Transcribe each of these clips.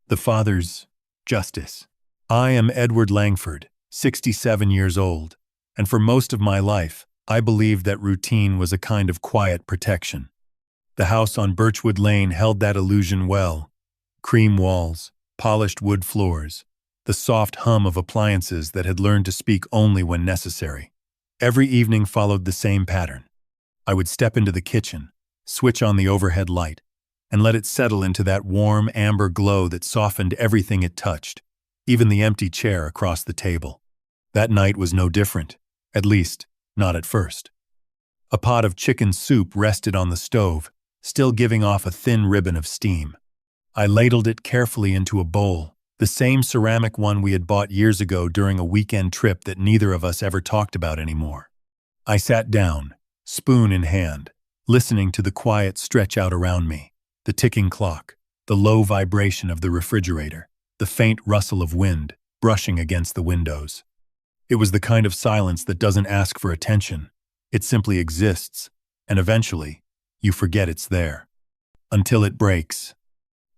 The Father's Justice. I am Edward Langford, 67 years old, and for most of my life, I believed that routine was a kind of quiet protection. The house on Birchwood Lane held that illusion well. Cream walls, polished wood floors, the soft hum of appliances that had learned to speak only when necessary. Every evening followed the same pattern. I would step into the kitchen, switch on the overhead light, and let it settle into that warm amber glow that softened everything it touched, even the empty chair across the table. That night was no different, at least, not at first. A pot of chicken soup rested on the stove, still giving off a thin ribbon of steam. I ladled it carefully into a bowl, the same ceramic one we had bought years ago during a weekend trip that neither of us ever talked about anymore. I sat down, spoon in hand, listening to the quiet stretch out around me, the ticking clock, the low vibration of the refrigerator, the faint rustle of wind brushing against the windows. It was the kind of silence that doesn't ask for attention. It simply exists, and eventually, you forget it's there. Until it breaks.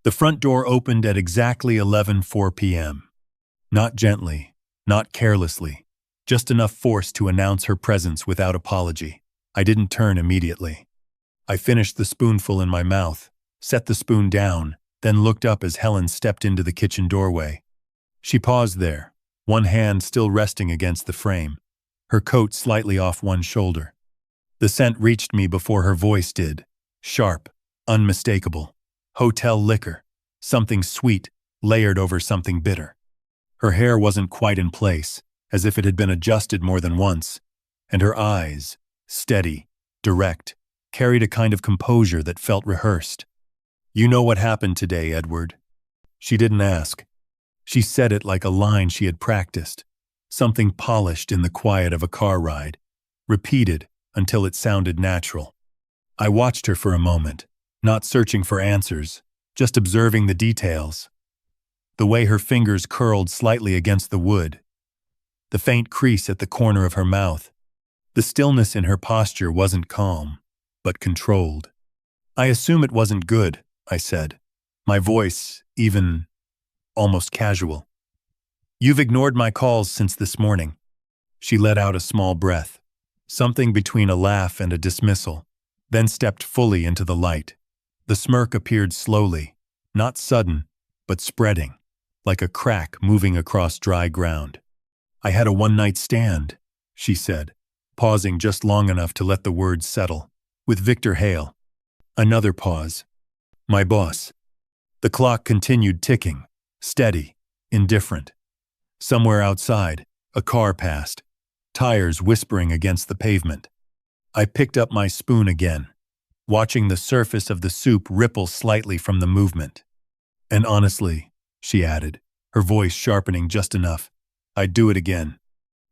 The front door opened at exactly 11:04 p.m. Not gently, not carelessly, just enough force to announce her presence without apology. I didn't turn immediately. I finished the spoonful in my mouth, set the spoon down, then looked up as Helen stepped into the kitchen doorway. She paused there, one hand still resting against the frame, her coat slightly off one shoulder. The scent reached me before her voice did, sharp, unmistakable. Hotel liquor, something sweet, layered over something bitter. Her hair wasn't quite in place, as if it had been adjusted more than once, and her eyes, steady, direct, carried a kind of composure that felt rehearsed. "You know what happened today, Edward." She didn't ask. She said it like a line she had practiced, something polished in the quiet of a car ride, repeated until it sounded natural. I watched her for a moment, not searching for answers, just observing the details. The way her fingers curled slightly against the wood, the faint crease at the corner of her mouth. The stillness in her posture wasn't calm, but controlled. "I assume it wasn't good," I said, my voice even almost casual. "You've ignored my calls since this morning." She let out a small breath, something between a laugh and a dismissal, then stepped fully into the light. The smirk appeared slowly, not sudden, but spreading, like a crack moving across dry ground. "I had a one-night stand," she said, pausing just long enough to let the words settle, "with Victor Hale." Another pause. "My boss." The clock continued ticking, steady, indifferent. Somewhere outside, a car passed, tires whispering against the pavement. I picked up my spoon again, watching the surface of the soup ripple slightly from the movement. "And honestly," she added, her voice sharpening just enough, "I'd do it again."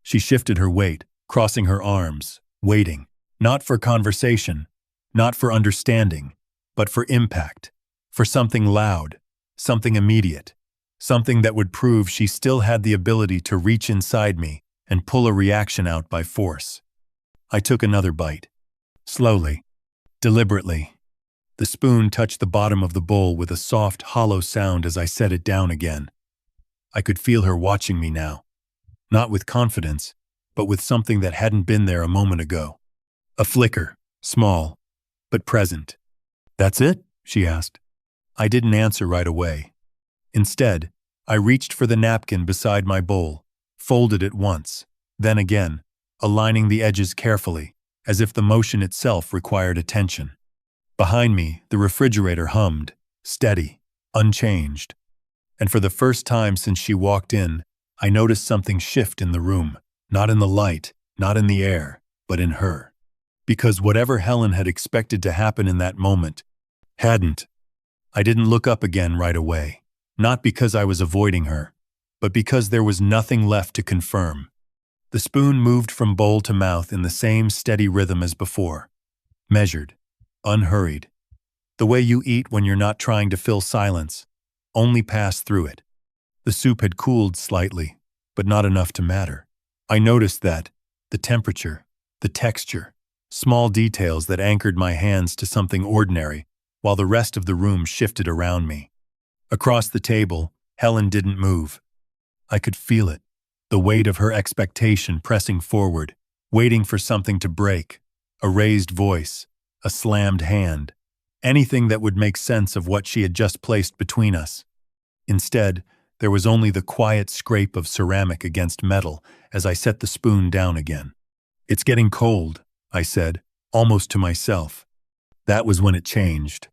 She shifted her weight, crossing her arms, waiting, not for conversation, not for understanding, but for impact, for something loud, something immediate, something that would prove she still had the ability to reach inside me and pull a reaction out by force. I took another bite. Slowly, deliberately. The spoon touched the bottom of the bowl with a soft, hollow sound as I set it down again. I could feel her watching me now, not with confidence, but with something that hadn't been there a moment ago. A flicker, small, but present. "That's it?" she asked. I didn't answer right away. Instead, I reached for the napkin beside my bowl, folded it once, then again, aligning the edges carefully, as if the motion itself required attention. Behind me, the refrigerator hummed, steady, unchanged. And for the first time since she walked in, I noticed something shift in the room, not in the light, not in the air, but in her. Because whatever Helen had expected to happen in that moment, hadn't. I didn't look up again right away, not because I was avoiding her, but because there was nothing left to confirm. The spoon moved from bowl to mouth in the same steady rhythm as before, measured, unhurried. The way you eat when you're not trying to fill silence, only pass through it. The soup had cooled slightly, but not enough to matter. I noticed that, the temperature, the texture, small details that anchored my hands to something ordinary, while the rest of the room shifted around me. Across the table, Helen didn't move. I could feel it, the weight of her expectation pressing forward, waiting for something to break, a raised voice, a slammed hand, anything that would make sense of what she had just placed between us. Instead, there was only the quiet scrape of ceramic against metal as I set the spoon down again. "It's getting cold," I said, almost to myself. That was when it changed.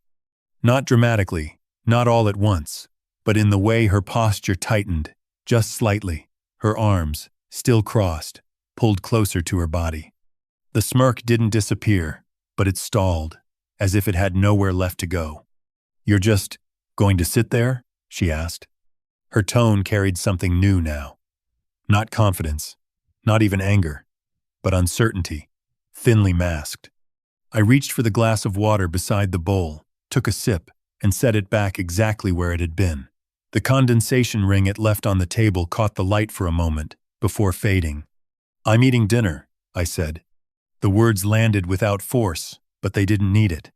Not dramatically, not all at once, but in the way her posture tightened, just slightly, her arms, still crossed, pulled closer to her body. The smirk didn't disappear, but it stalled, as if it had nowhere left to go. "You're just going to sit there?" she asked. Her tone carried something new now. Not confidence, not even anger, but uncertainty, thinly masked. I reached for the glass of water beside the bowl, took a sip, and set it back exactly where it had been. The condensation ring it left on the table caught the light for a moment, before fading. "I'm eating dinner," I said. The words landed without force, but they didn't need it.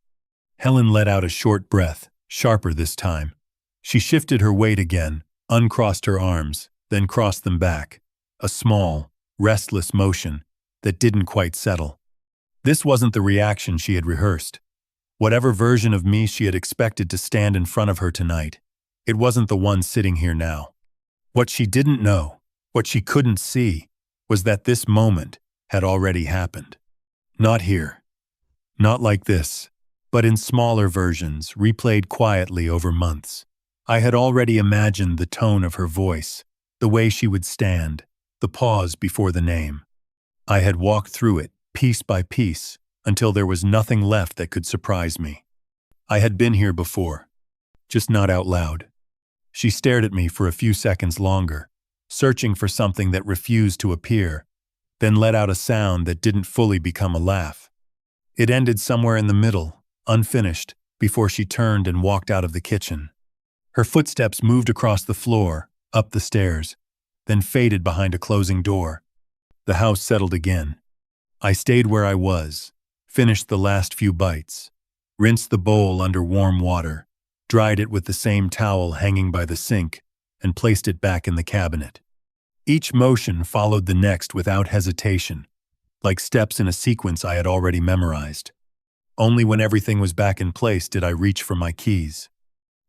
Helen let out a short breath, sharper this time. She shifted her weight again, uncrossed her arms, then crossed them back. A small, restless motion that didn't quite settle. This wasn't the reaction she had rehearsed. Whatever version of me she had expected to stand in front of her tonight, it wasn't the one sitting here now. What she didn't know, what she couldn't see, was that this moment had already happened. Not here. Not like this, but in smaller versions, replayed quietly over months. I had already imagined the tone of her voice, the way she would stand, the pause before the name. I had walked through it, piece by piece, until there was nothing left that could surprise me. I had been here before, just not out loud. She stared at me for a few seconds longer, searching for something that refused to appear, then let out a sound that didn't fully become a laugh. It ended somewhere in the middle, unfinished, before she turned and walked out of the kitchen. Her footsteps moved across the floor, up the stairs, then faded behind a closing door. The house settled again. I stayed where I was, finished the last few bites, rinsed the bowl under warm water, dried it with the same towel hanging by the sink, and placed it back in the cabinet. Each motion followed the next without hesitation, like steps in a sequence I had already memorized. Only when everything was back in place did I reach for my keys.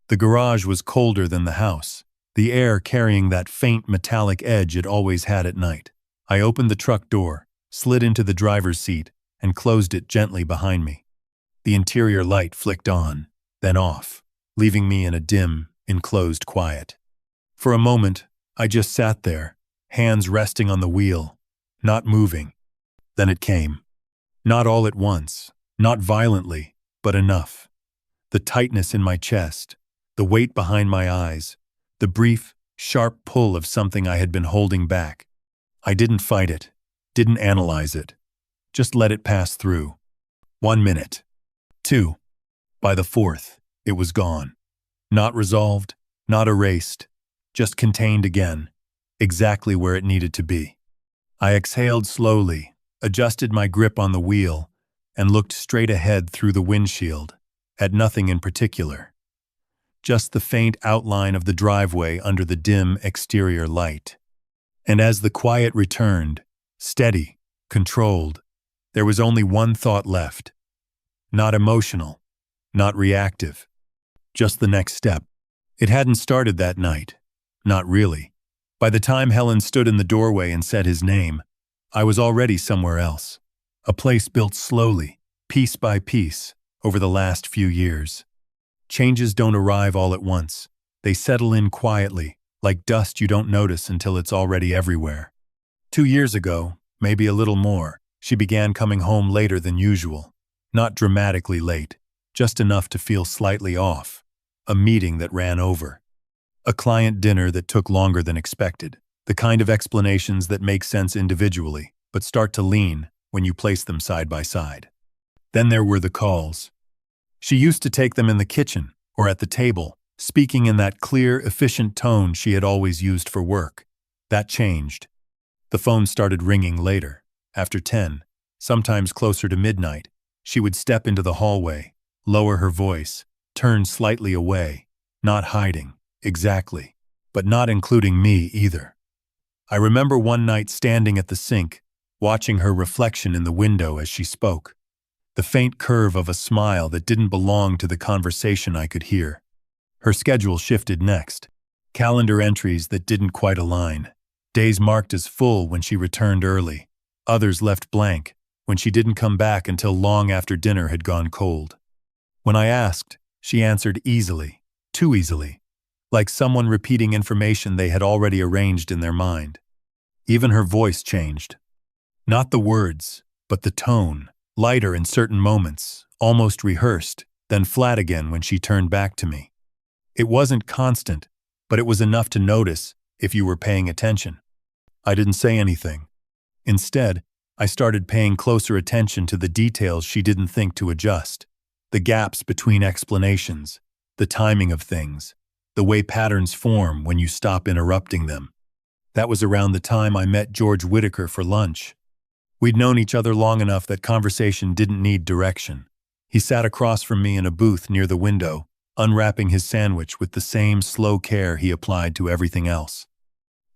The garage was colder than the house, the air carrying that faint metallic edge it always had at night. I opened the truck door, slid into the driver's seat, and closed it gently behind me. The interior light flicked on, then off, leaving me in a dim, enclosed quiet. For a moment, I just sat there, hands resting on the wheel, not moving. Then it came. Not all at once, not violently, but enough. The tightness in my chest, the weight behind my eyes, the brief, sharp pull of something I had been holding back. I didn't fight it, didn't analyze it, just let it pass through. 1 minute. 2. By the 4th, it was gone. Not resolved, not erased, just contained again, exactly where it needed to be. I exhaled slowly, adjusted my grip on the wheel, and looked straight ahead through the windshield, at nothing in particular. Just the faint outline of the driveway under the dim exterior light. And as the quiet returned, steady, controlled, there was only one thought left. Not emotional, not reactive, just the next step. It hadn't started that night. Not really. By the time Helen stood in the doorway and said his name, I was already somewhere else. A place built slowly, piece by piece, over the last few years. Changes don't arrive all at once. They settle in quietly, like dust you don't notice until it's already everywhere. 2 years ago, maybe a little more, she began coming home later than usual. Not dramatically late, just enough to feel slightly off. A meeting that ran over. A client dinner that took longer than expected. The kind of explanations that make sense individually, but start to lean when you place them side by side. Then there were the calls. She used to take them in the kitchen or at the table, speaking in that clear, efficient tone she had always used for work. That changed. The phone started ringing later, after 10, sometimes closer to midnight. She would step into the hallway, lower her voice, turn slightly away, not hiding, exactly. But not including me either. I remember one night standing at the sink, watching her reflection in the window as she spoke. The faint curve of a smile that didn't belong to the conversation I could hear. Her schedule shifted next. Calendar entries that didn't quite align. Days marked as full when she returned early. Others left blank when she didn't come back until long after dinner had gone cold. When I asked, she answered easily, too easily, like someone repeating information they had already arranged in their mind. Even her voice changed. Not the words, but the tone, lighter in certain moments, almost rehearsed, then flat again when she turned back to me. It wasn't constant, but it was enough to notice if you were paying attention. I didn't say anything. Instead, I started paying closer attention to the details she didn't think to adjust. The gaps between explanations, the timing of things, the way patterns form when you stop interrupting them. That was around the time I met George Whitaker for lunch. We'd known each other long enough that conversation didn't need direction. He sat across from me in a booth near the window, unwrapping his sandwich with the same slow care he applied to everything else.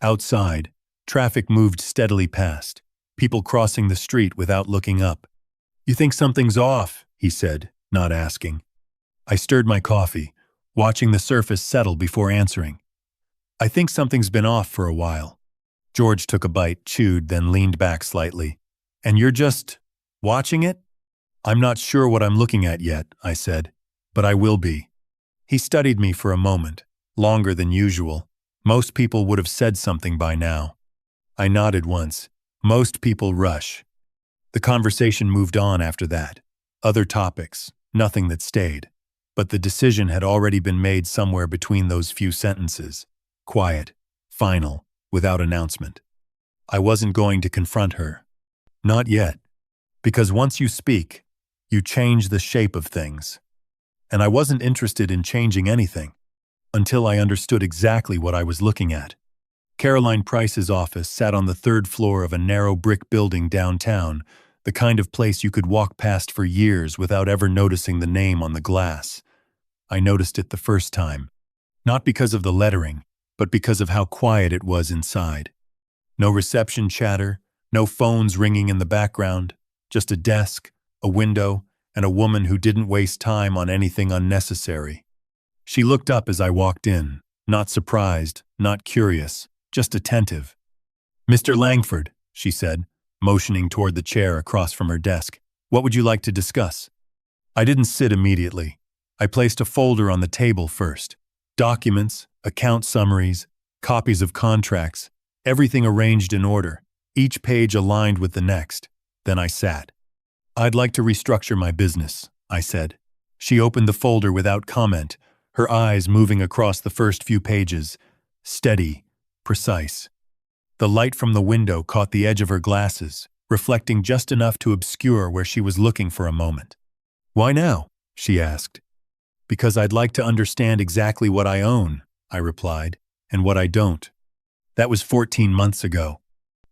Outside, traffic moved steadily past, people crossing the street without looking up. "You think something's off," he said, not asking. I stirred my coffee, watching the surface settle before answering. "I think something's been off for a while." George took a bite, chewed, then leaned back slightly. "And you're just watching it?" "I'm not sure what I'm looking at yet," I said, "but I will be." He studied me for a moment, longer than usual. Most people would have said something by now. I nodded once. Most people rush. The conversation moved on after that. Other topics, nothing that stayed. But the decision had already been made somewhere between those few sentences. Quiet, final, without announcement. I wasn't going to confront her. Not yet. Because once you speak, you change the shape of things. And I wasn't interested in changing anything until I understood exactly what I was looking at. Caroline Price's office sat on the third floor of a narrow brick building downtown, the kind of place you could walk past for years without ever noticing the name on the glass. I noticed it the first time, not because of the lettering, but because of how quiet it was inside. No reception chatter, no phones ringing in the background, just a desk, a window, and a woman who didn't waste time on anything unnecessary. She looked up as I walked in, not surprised, not curious, just attentive. "Mr. Langford," she said, motioning toward the chair across from her desk. "What would you like to discuss?" I didn't sit immediately. I placed a folder on the table first. Documents, account summaries, copies of contracts, everything arranged in order, each page aligned with the next. Then I sat. "I'd like to restructure my business," I said. She opened the folder without comment, her eyes moving across the first few pages. Steady, precise. The light from the window caught the edge of her glasses, reflecting just enough to obscure where she was looking for a moment. "Why now?" she asked. "Because I'd like to understand exactly what I own," I replied, "and what I don't." That was 14 months ago.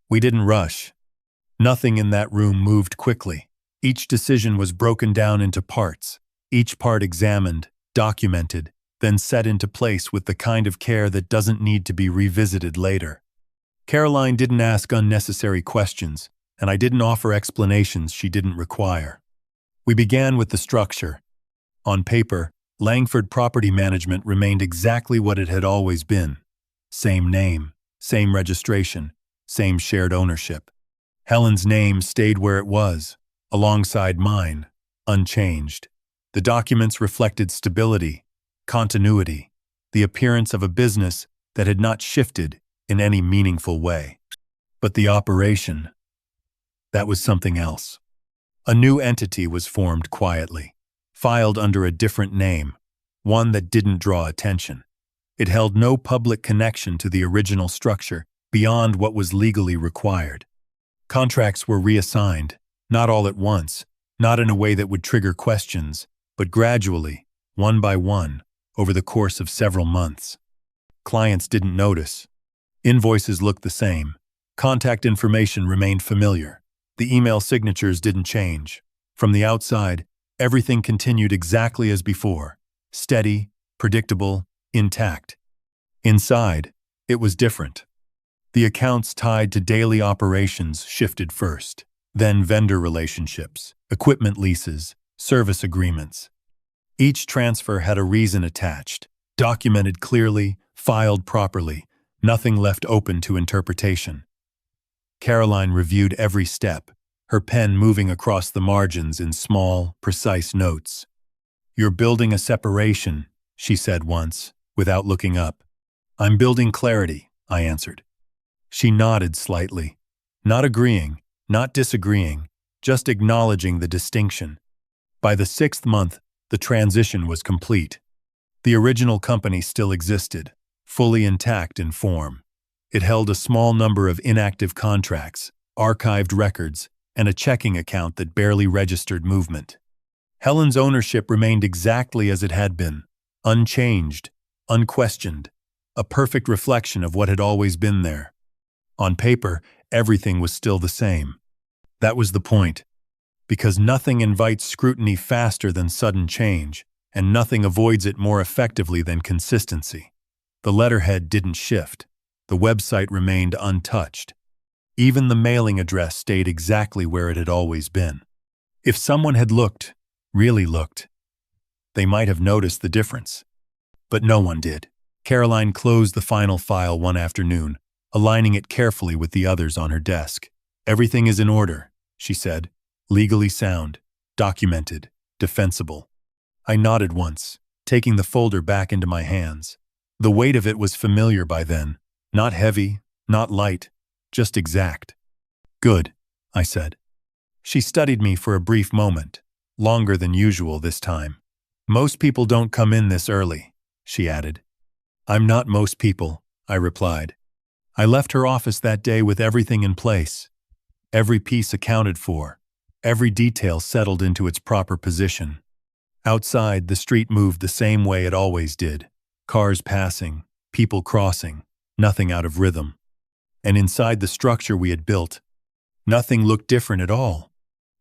We didn't rush. Nothing in that room moved quickly. Each decision was broken down into parts, each part examined, documented, then set into place with the kind of care that doesn't need to be revisited later. Caroline didn't ask unnecessary questions, and I didn't offer explanations she didn't require. We began with the structure. On paper, Langford Property Management remained exactly what it had always been. Same name, same registration, same shared ownership. Helen's name stayed where it was, alongside mine, unchanged. The documents reflected stability, continuity, the appearance of a business that had not shifted in any meaningful way. But the operation, that was something else. A new entity was formed quietly, filed under a different name, one that didn't draw attention. It held no public connection to the original structure beyond what was legally required. Contracts were reassigned, not all at once, not in a way that would trigger questions, but gradually, one by one, over the course of several months. Clients didn't notice. Invoices looked the same. Contact information remained familiar. The email signatures didn't change. From the outside, everything continued exactly as before. Steady, predictable, intact. Inside, it was different. The accounts tied to daily operations shifted first, then vendor relationships, equipment leases, service agreements. Each transfer had a reason attached, documented clearly, filed properly, nothing left open to interpretation. Caroline reviewed every step, her pen moving across the margins in small, precise notes. "You're building a separation," she said once, without looking up. "I'm building clarity," I answered. She nodded slightly, not agreeing, not disagreeing, just acknowledging the distinction. By the 6th month, the transition was complete. The original company still existed, fully intact in form. It held a small number of inactive contracts, archived records, and a checking account that barely registered movement. Helen's ownership remained exactly as it had been, unchanged, unquestioned, a perfect reflection of what had always been there. On paper, everything was still the same. That was the point, because nothing invites scrutiny faster than sudden change, and nothing avoids it more effectively than consistency. The letterhead didn't shift. The website remained untouched. Even the mailing address stayed exactly where it had always been. If someone had looked, really looked, they might have noticed the difference. But no one did. Caroline closed the final file one afternoon, aligning it carefully with the others on her desk. "Everything is in order," she said. "Legally sound, documented, defensible." I nodded once, taking the folder back into my hands. The weight of it was familiar by then. Not heavy, not light, just exact. "Good," I said. She studied me for a brief moment, longer than usual this time. "Most people don't come in this early," she added. "I'm not most people," I replied. I left her office that day with everything in place. Every piece accounted for, every detail settled into its proper position. Outside, the street moved the same way it always did. Cars passing, people crossing, nothing out of rhythm. And inside the structure we had built, nothing looked different at all.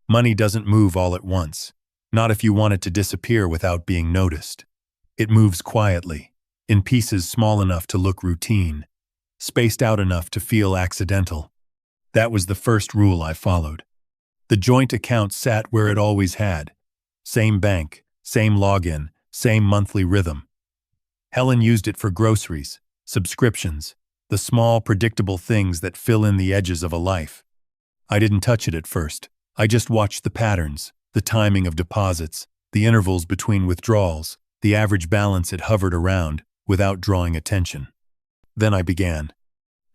Money doesn't move all at once, not if you want it to disappear without being noticed. It moves quietly, in pieces small enough to look routine, spaced out enough to feel accidental. That was the first rule I followed. The joint account sat where it always had. Same bank, same login, same monthly rhythm. Helen used it for groceries, subscriptions, the small, predictable things that fill in the edges of a life. I didn't touch it at first. I just watched the patterns, the timing of deposits, the intervals between withdrawals, the average balance it hovered around, without drawing attention. Then I began.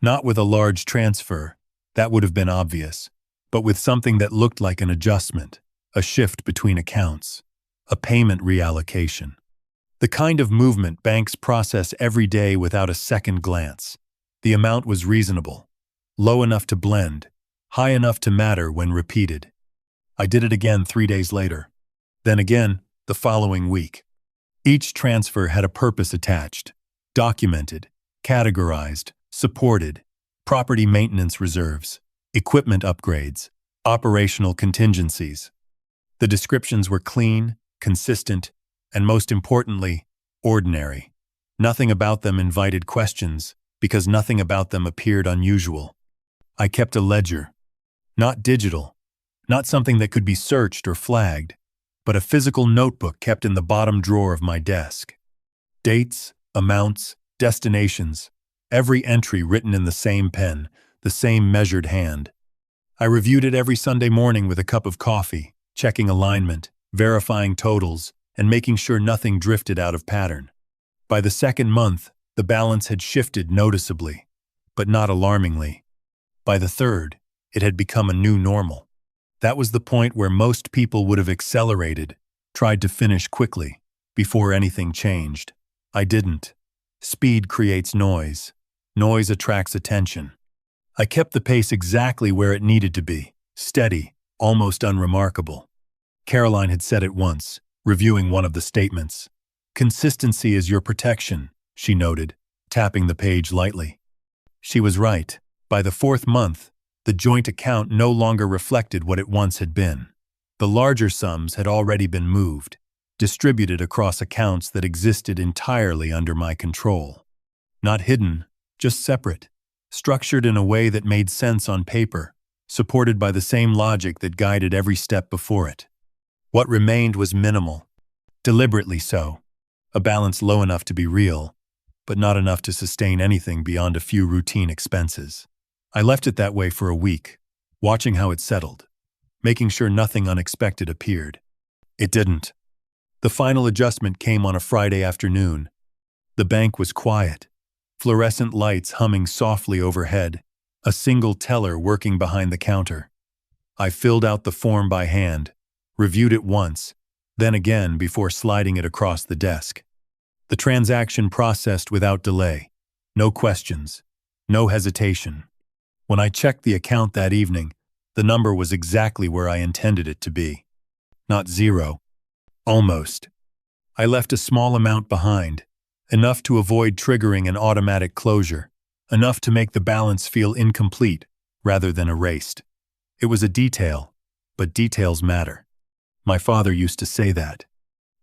Not with a large transfer, that would have been obvious, but with something that looked like an adjustment, a shift between accounts, a payment reallocation. The kind of movement banks process every day without a second glance. The amount was reasonable, low enough to blend, high enough to matter when repeated. I did it again 3 days later. Then again, the following week. Each transfer had a purpose attached, documented, categorized, supported, property maintenance reserves, equipment upgrades, operational contingencies. The descriptions were clean, consistent, and most importantly, ordinary. Nothing about them invited questions, because nothing about them appeared unusual. I kept a ledger. Not digital, not something that could be searched or flagged, but a physical notebook kept in the bottom drawer of my desk. Dates, amounts, destinations, every entry written in the same pen, the same measured hand. I reviewed it every Sunday morning with a cup of coffee, checking alignment, verifying totals, and making sure nothing drifted out of pattern. By the 2nd month, the balance had shifted noticeably, but not alarmingly. By the 3rd, it had become a new normal. That was the point where most people would have accelerated, tried to finish quickly, before anything changed. I didn't. Speed creates noise. Noise attracts attention. I kept the pace exactly where it needed to be, steady, almost unremarkable. Caroline had said it once, reviewing one of the statements. "Consistency is your protection," she noted, tapping the page lightly. She was right. By the 4th month, the joint account no longer reflected what it once had been. The larger sums had already been moved, distributed across accounts that existed entirely under my control. Not hidden, just separate, structured in a way that made sense on paper, supported by the same logic that guided every step before it. What remained was minimal, deliberately so, a balance low enough to be real, but not enough to sustain anything beyond a few routine expenses. I left it that way for a week, watching how it settled, making sure nothing unexpected appeared. It didn't. The final adjustment came on a Friday afternoon. The bank was quiet, fluorescent lights humming softly overhead, a single teller working behind the counter. I filled out the form by hand, reviewed it once, then again before sliding it across the desk. The transaction processed without delay. No questions, no hesitation. When I checked the account that evening, the number was exactly where I intended it to be. Not zero. Almost. I left a small amount behind, enough to avoid triggering an automatic closure, enough to make the balance feel incomplete rather than erased. It was a detail, but details matter. My father used to say that.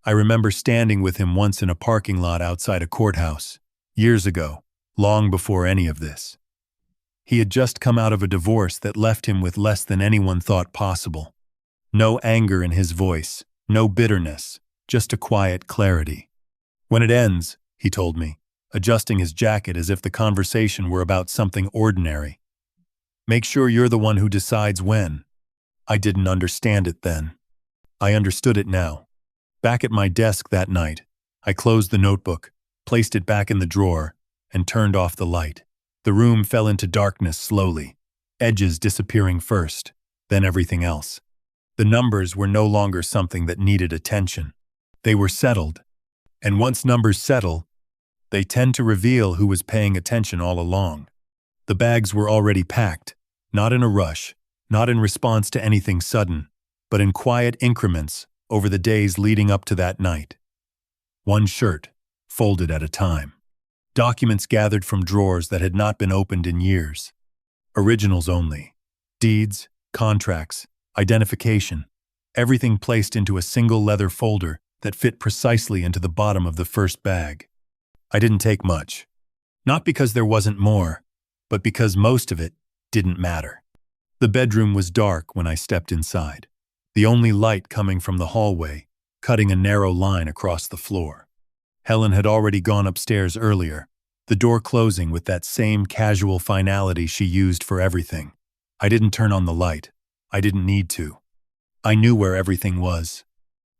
I remember standing with him once in a parking lot outside a courthouse, years ago, long before any of this. He had just come out of a divorce that left him with less than anyone thought possible. No anger in his voice, no bitterness, just a quiet clarity. When it ends, he told me, adjusting his jacket as if the conversation were about something ordinary, make sure you're the one who decides when. I didn't understand it then. I understood it now. Back at my desk that night, I closed the notebook, placed it back in the drawer, and turned off the light. The room fell into darkness slowly, edges disappearing first, then everything else. The numbers were no longer something that needed attention. They were settled. And once numbers settle, they tend to reveal who was paying attention all along. The bags were already packed, not in a rush, not in response to anything sudden, but in quiet increments over the days leading up to that night. One shirt, folded at a time. Documents gathered from drawers that had not been opened in years. Originals only. Deeds, contracts, identification, everything placed into a single leather folder that fit precisely into the bottom of the first bag. I didn't take much. Not because there wasn't more, but because most of it didn't matter. The bedroom was dark when I stepped inside, the only light coming from the hallway, cutting a narrow line across the floor. Helen had already gone upstairs earlier, the door closing with that same casual finality she used for everything. I didn't turn on the light. I didn't need to. I knew where everything was.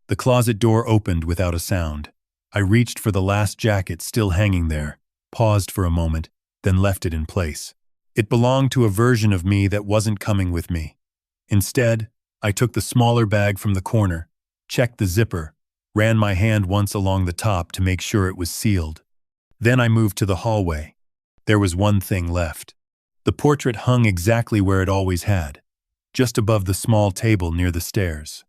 The closet door opened without a sound. I reached for the last jacket still hanging there, paused for a moment, then left it in place. It belonged to a version of me that wasn't coming with me. Instead, I took the smaller bag from the corner, checked the zipper, ran my hand once along the top to make sure it was sealed. Then I moved to the hallway. There was one thing left. The portrait hung exactly where it always had, just above the small table near the stairs.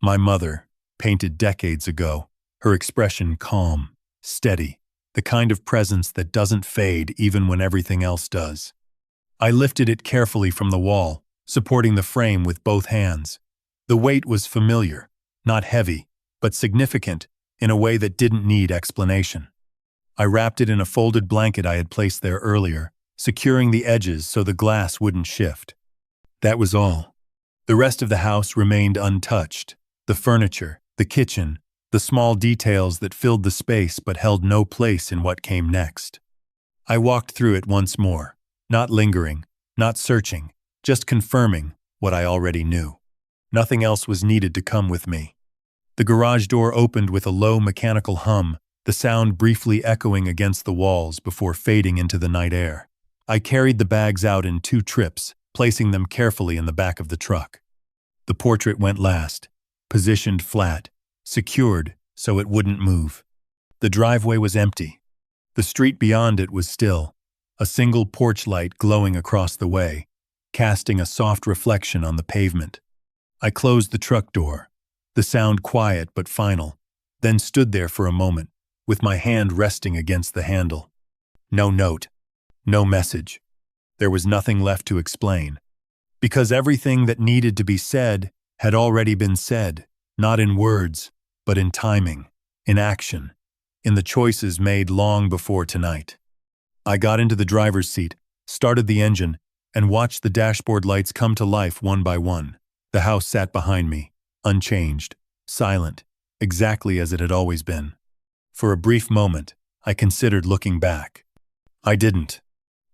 My mother, painted decades ago, her expression calm, steady, the kind of presence that doesn't fade even when everything else does. I lifted it carefully from the wall, supporting the frame with both hands. The weight was familiar, not heavy, but significant in a way that didn't need explanation. I wrapped it in a folded blanket I had placed there earlier, securing the edges so the glass wouldn't shift. That was all. The rest of the house remained untouched. The furniture, the kitchen, the small details that filled the space but held no place in what came next. I walked through it once more, not lingering, not searching, just confirming what I already knew. Nothing else was needed to come with me. The garage door opened with a low mechanical hum, the sound briefly echoing against the walls before fading into the night air. I carried the bags out in 2 trips, placing them carefully in the back of the truck. The portrait went last, positioned flat, secured so it wouldn't move. The driveway was empty. The street beyond it was still, a single porch light glowing across the way, casting a soft reflection on the pavement. I closed the truck door, the sound quiet but final, then stood there for a moment, with my hand resting against the handle. No note, no message. There was nothing left to explain, because everything that needed to be said had already been said, not in words, but in timing, in action, in the choices made long before tonight. I got into the driver's seat, started the engine, and watched the dashboard lights come to life one by one. The house sat behind me, unchanged, silent, exactly as it had always been. For a brief moment, I considered looking back. I didn't.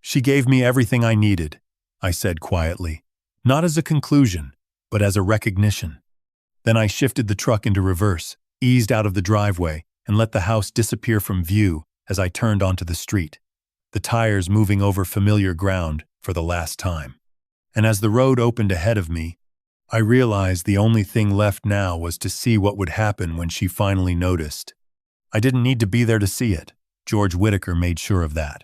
She gave me everything I needed, I said quietly, not as a conclusion, but as a recognition. Then I shifted the truck into reverse, eased out of the driveway, and let the house disappear from view as I turned onto the street, the tires moving over familiar ground for the last time. And as the road opened ahead of me, I realized the only thing left now was to see what would happen when she finally noticed. I didn't need to be there to see it. George Whitaker made sure of that.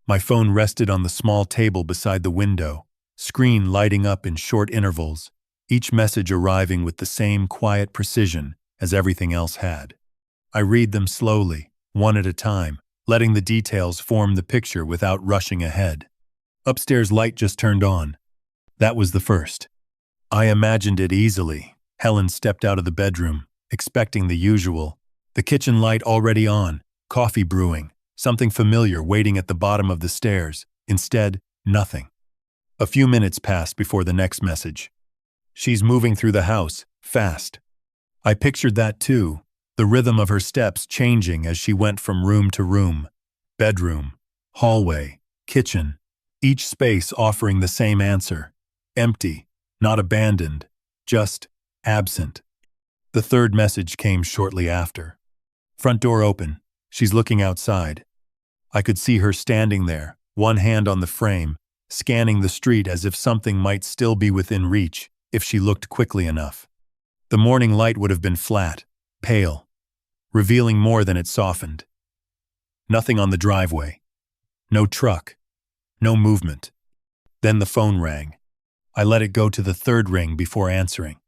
My phone rested on the small table beside the window, screen lighting up in short intervals, each message arriving with the same quiet precision as everything else had. I read them slowly, one at a time, letting the details form the picture without rushing ahead. Upstairs light just turned on. That was the first. I imagined it easily. Helen stepped out of the bedroom, expecting the usual. The kitchen light already on, coffee brewing, something familiar waiting at the bottom of the stairs. Instead, nothing. A few minutes passed before the next message. She's moving through the house, fast. I pictured that too, the rhythm of her steps changing as she went from room to room, bedroom, hallway, kitchen, each space offering the same answer. Empty, not abandoned, just absent. The third message came shortly after. Front door open. She's looking outside. I could see her standing there, one hand on the frame, scanning the street as if something might still be within reach if she looked quickly enough. The morning light would have been flat, pale, revealing more than it softened. Nothing on the driveway. No truck. No movement. Then the phone rang. I let it go to the third ring before answering.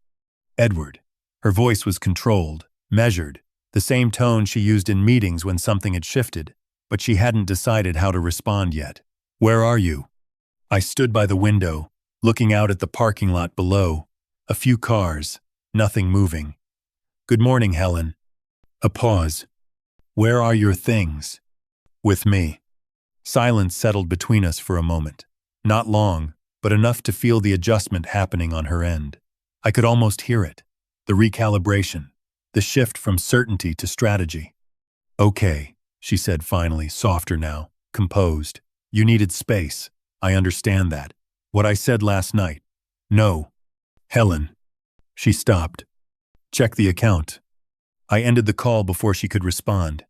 Edward. Her voice was controlled, measured, the same tone she used in meetings when something had shifted, but she hadn't decided how to respond yet. Where are you? I stood by the window, looking out at the parking lot below. A few cars, nothing moving. Good morning, Helen. A pause. Where are your things? With me. Silence settled between us for a moment. Not long, but enough to feel the adjustment happening on her end. I could almost hear it. The recalibration. The shift from certainty to strategy. Okay, she said finally, softer now, composed. You needed space. I understand that. What I said last night. No. Helen. She stopped. Check the account. I ended the call before she could respond.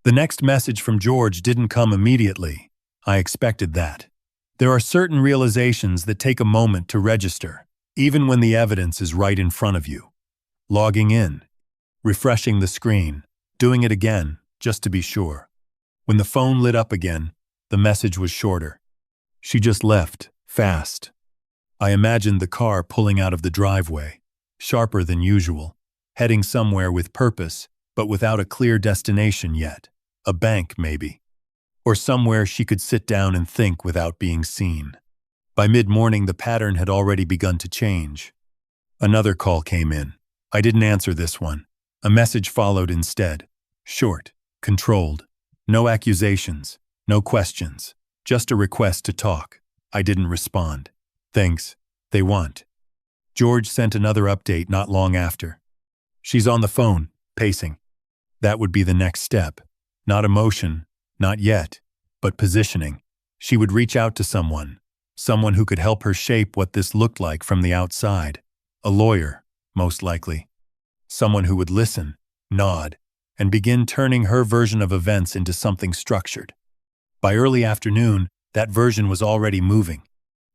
The next message from George didn't come immediately. I expected that. There are certain realizations that take a moment to register, even when the evidence is right in front of you. Logging in. Refreshing the screen. Doing it again, just to be sure. When the phone lit up again, the message was shorter. She just left, fast. I imagined the car pulling out of the driveway, sharper than usual, heading somewhere with purpose, but without a clear destination yet. A bank, maybe. Or somewhere she could sit down and think without being seen. By mid-morning, the pattern had already begun to change. Another call came in. I didn't answer this one. A message followed instead. Short, controlled. No accusations, no questions. Just a request to talk. I didn't respond. Thanks. They want. George sent another update not long after. She's on the phone, pacing. That would be the next step. Not emotion, not yet, but positioning. She would reach out to someone who could help her shape what this looked like from the outside. A lawyer, most likely. Someone who would listen, nod, and begin turning her version of events into something structured. By early afternoon, that version was already moving.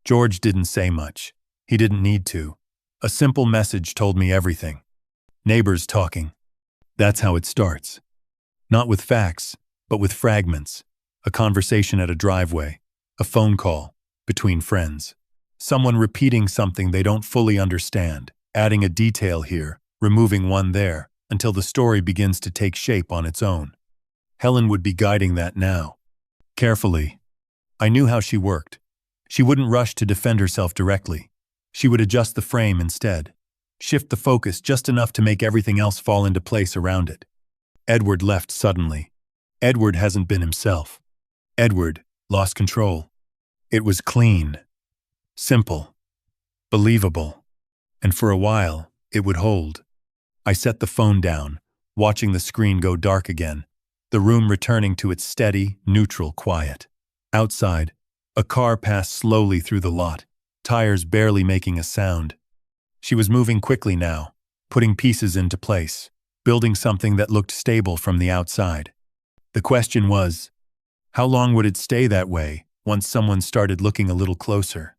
George didn't say much. He didn't need to. A simple message told me everything. Neighbors talking. That's how it starts. Not with facts, but with fragments. A conversation at a driveway. A phone call. Between friends. Someone repeating something they don't fully understand. Adding a detail here. Removing one there, until the story begins to take shape on its own. Helen would be guiding that now. Carefully. I knew how she worked. She wouldn't rush to defend herself directly. She would adjust the frame instead. Shift the focus just enough to make everything else fall into place around it. Edward left suddenly. Edward hasn't been himself. Edward, Lost control. It was clean, simple, believable, and for a while, it would hold. I set the phone down, watching the screen go dark again, the room returning to its steady, neutral quiet. Outside, a car passed slowly through the lot, tires barely making a sound. She was moving quickly now, putting pieces into place, building something that looked stable from the outside. The question was, how long would it stay that way once someone started looking a little closer?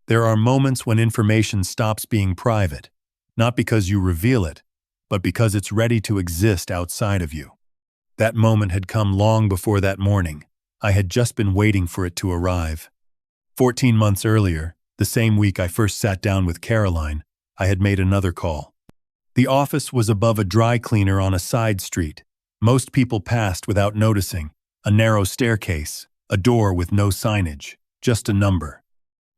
There are moments when information stops being private, not because you reveal it, but because it's ready to exist outside of you. That moment had come long before that morning. I had just been waiting for it to arrive. 14 months earlier, the same week I first sat down with Caroline, I had made another call. The office was above a dry cleaner on a side street. Most people passed without noticing. A narrow staircase, a door with no signage, just a number.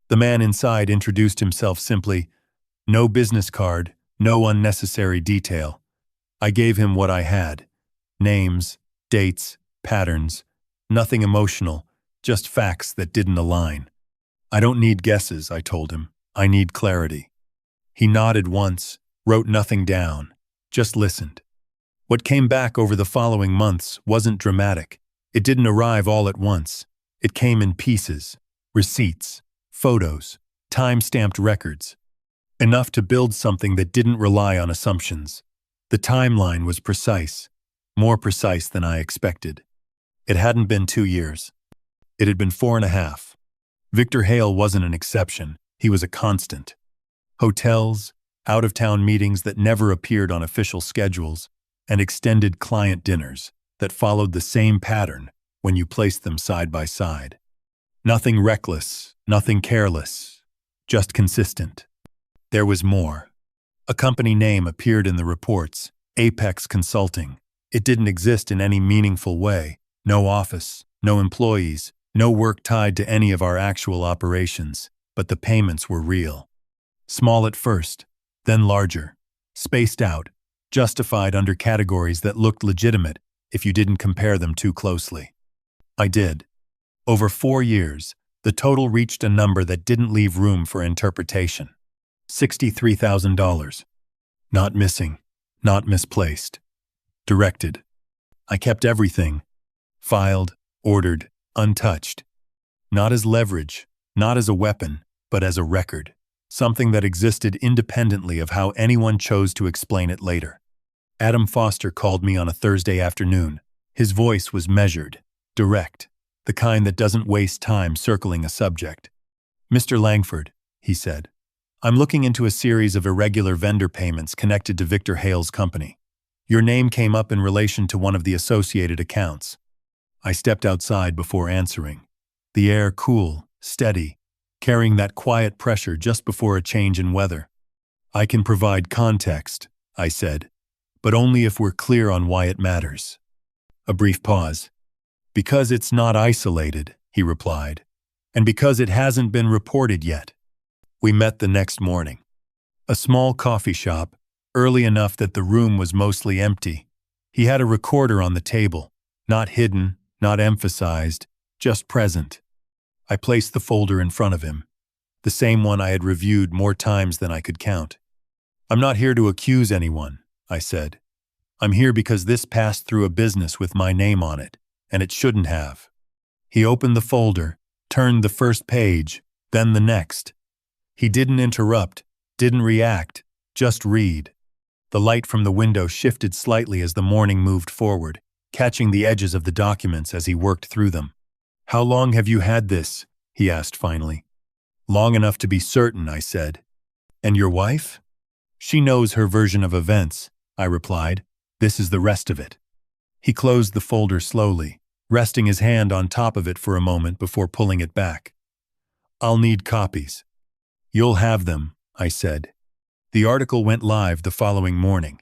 The man inside introduced himself simply. No business card, no unnecessary detail. I gave him what I had. Names, dates, patterns. Nothing emotional, just facts that didn't align. I don't need guesses, I told him. I need clarity. He nodded once, wrote nothing down, just listened. What came back over the following months wasn't dramatic. It didn't arrive all at once. It came in pieces, receipts, photos, time-stamped records. Enough to build something that didn't rely on assumptions. The timeline was precise, more precise than I expected. It hadn't been 2 years. It had been 4.5. Victor Hale wasn't an exception. He was a constant. Hotels, out-of-town meetings that never appeared on official schedules, and extended client dinners that followed the same pattern when you placed them side by side. Nothing reckless, nothing careless, just consistent. There was more. A company name appeared in the reports, Apex Consulting. It didn't exist in any meaningful way. No office, no employees, no work tied to any of our actual operations, but the payments were real. Small at first, then larger, spaced out, justified under categories that looked legitimate if you didn't compare them too closely. I did. Over 4 years, the total reached a number that didn't leave room for interpretation. $63,000. Not missing, not misplaced. Directed. I kept everything. Filed, ordered, untouched. Not as leverage, not as a weapon, but as a record. Something that existed independently of how anyone chose to explain it later. Adam Foster called me on a Thursday afternoon. His voice was measured, direct, the kind that doesn't waste time circling a subject. "Mr. Langford," he said, "I'm looking into a series of irregular vendor payments connected to Victor Hale's company. Your name came up in relation to one of the associated accounts." I stepped outside before answering, the air cool, steady, carrying that quiet pressure just before a change in weather. "I can provide context," I said, "but only if we're clear on why it matters." A brief pause. "Because it's not isolated," he replied, "and because it hasn't been reported yet." We met the next morning. A small coffee shop, early enough that the room was mostly empty. He had a recorder on the table, not hidden, not emphasized, just present. I placed the folder in front of him, the same one I had reviewed more times than I could count. "I'm not here to accuse anyone," I said. "I'm here because this passed through a business with my name on it, and it shouldn't have." He opened the folder, turned the first page, then the next. He didn't interrupt, didn't react, just read. The light from the window shifted slightly as the morning moved forward, catching the edges of the documents as he worked through them. "How long have you had this?" he asked finally. "Long enough to be certain," I said. "And your wife?" "She knows her version of events," I replied. "This is the rest of it." He closed the folder slowly, resting his hand on top of it for a moment before pulling it back. "I'll need copies." "You'll have them," I said. The article went live the following morning.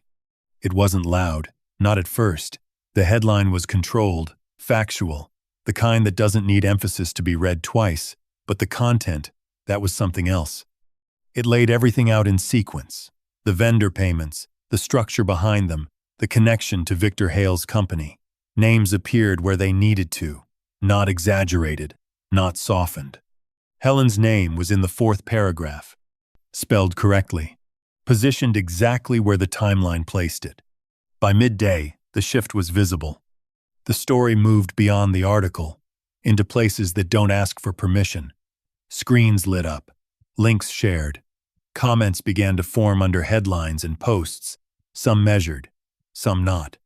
It wasn't loud, not at first. The headline was controlled, factual, the kind that doesn't need emphasis to be read twice, but the content, that was something else. It laid everything out in sequence: the vendor payments, the structure behind them, the connection to Victor Hale's company. Names appeared where they needed to, not exaggerated, not softened. Helen's name was in the fourth paragraph, spelled correctly, positioned exactly where the timeline placed it. By midday, the shift was visible. The story moved beyond the article, into places that don't ask for permission. Screens lit up, links shared, comments began to form under headlines and posts, some measured, some not.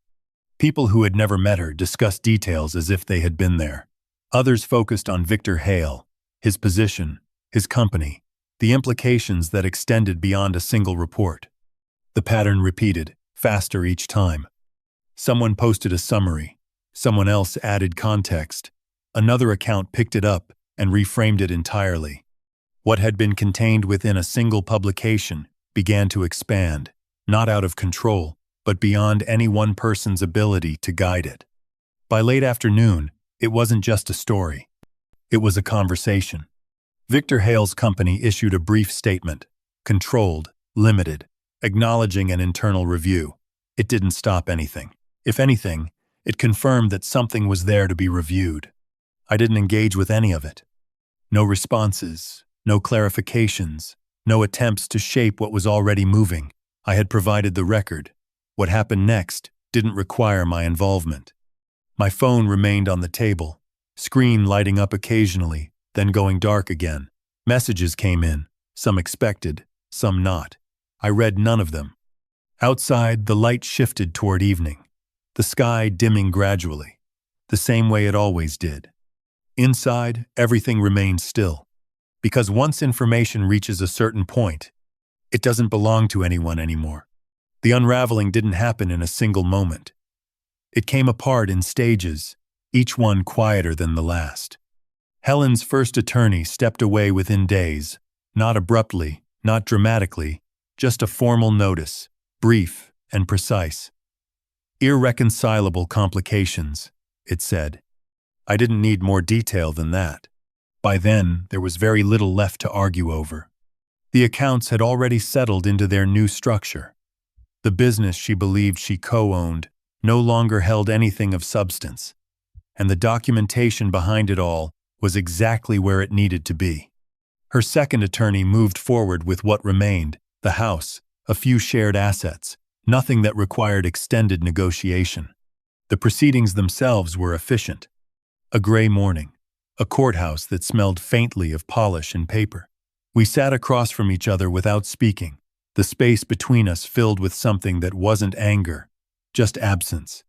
People who had never met her discussed details as if they had been there. Others focused on Victor Hale, his position, his company, the implications that extended beyond a single report. The pattern repeated, faster each time. Someone posted a summary, someone else added context, another account picked it up and reframed it entirely. What had been contained within a single publication began to expand, not out of control, but beyond any one person's ability to guide it. By late afternoon, it wasn't just a story. It was a conversation. Victor Hale's company issued a brief statement, controlled, limited, acknowledging an internal review. It didn't stop anything. If anything, it confirmed that something was there to be reviewed. I didn't engage with any of it. No responses, no clarifications, no attempts to shape what was already moving. I had provided the record. What happened next didn't require my involvement. My phone remained on the table, screen lighting up occasionally, then going dark again. Messages came in, some expected, some not. I read none of them. Outside, the light shifted toward evening, the sky dimming gradually, the same way it always did. Inside, everything remained still, because once information reaches a certain point, it doesn't belong to anyone anymore. The unraveling didn't happen in a single moment. It came apart in stages, each one quieter than the last. Helen's first attorney stepped away within days, not abruptly, not dramatically, just a formal notice, brief and precise. Irreconcilable complications, it said. I didn't need more detail than that. By then, there was very little left to argue over. The accounts had already settled into their new structure. The business she believed she co-owned no longer held anything of substance, and the documentation behind it all was exactly where it needed to be. Her second attorney moved forward with what remained, the house, a few shared assets, nothing that required extended negotiation. The proceedings themselves were efficient. A gray morning, a courthouse that smelled faintly of polish and paper. We sat across from each other without speaking, the space between us filled with something that wasn't anger, just absence.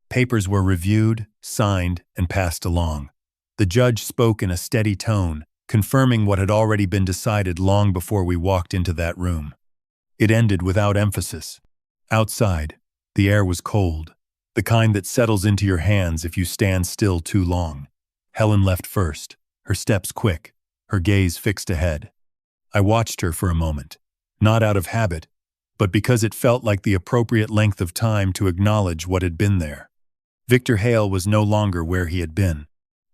Papers were reviewed, signed, and passed along. The judge spoke in a steady tone, confirming what had already been decided long before we walked into that room. It ended without emphasis. Outside, the air was cold, the kind that settles into your hands if you stand still too long. Helen left first, her steps quick, her gaze fixed ahead. I watched her for a moment, not out of habit, but because it felt like the appropriate length of time to acknowledge what had been there. Victor Hale was no longer where he had been.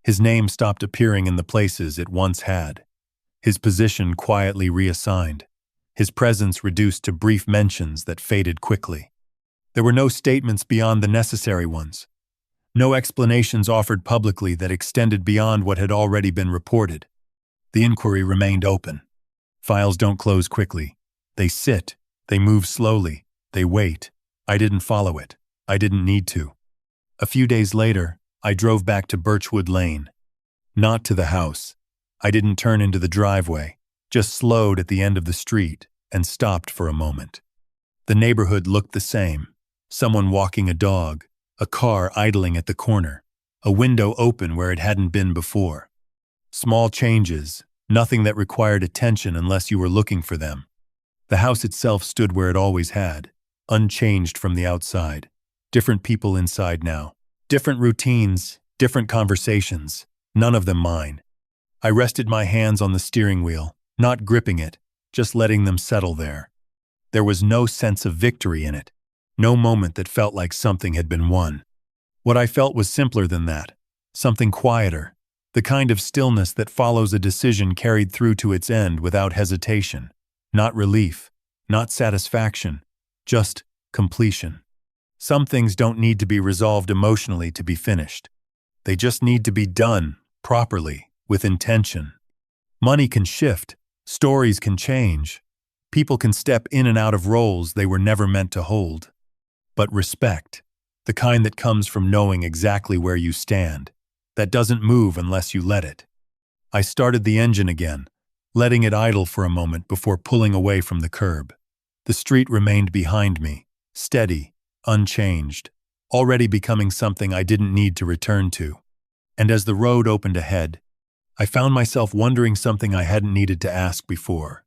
His name stopped appearing in the places it once had. His position quietly reassigned, his presence reduced to brief mentions that faded quickly. There were no statements beyond the necessary ones. No explanations offered publicly that extended beyond what had already been reported. The inquiry remained open. Files don't close quickly. They sit, they move slowly, they wait. I didn't follow it. I didn't need to. A few days later, I drove back to Birchwood Lane. Not to the house. I didn't turn into the driveway, just slowed at the end of the street and stopped for a moment. The neighborhood looked the same. Someone walking a dog, a car idling at the corner, a window open where it hadn't been before. Small changes, nothing that required attention unless you were looking for them. The house itself stood where it always had, unchanged from the outside. Different people inside now. Different routines, different conversations, none of them mine. I rested my hands on the steering wheel, not gripping it, just letting them settle there. There was no sense of victory in it, no moment that felt like something had been won. What I felt was simpler than that, something quieter, the kind of stillness that follows a decision carried through to its end without hesitation. Not relief, not satisfaction, just completion. Some things don't need to be resolved emotionally to be finished. They just need to be done, properly, with intention. Money can shift, stories can change, people can step in and out of roles they were never meant to hold. But respect, the kind that comes from knowing exactly where you stand, that doesn't move unless you let it. I started the engine again, letting it idle for a moment before pulling away from the curb. The street remained behind me, steady, unchanged, already becoming something I didn't need to return to. And as the road opened ahead, I found myself wondering something I hadn't needed to ask before.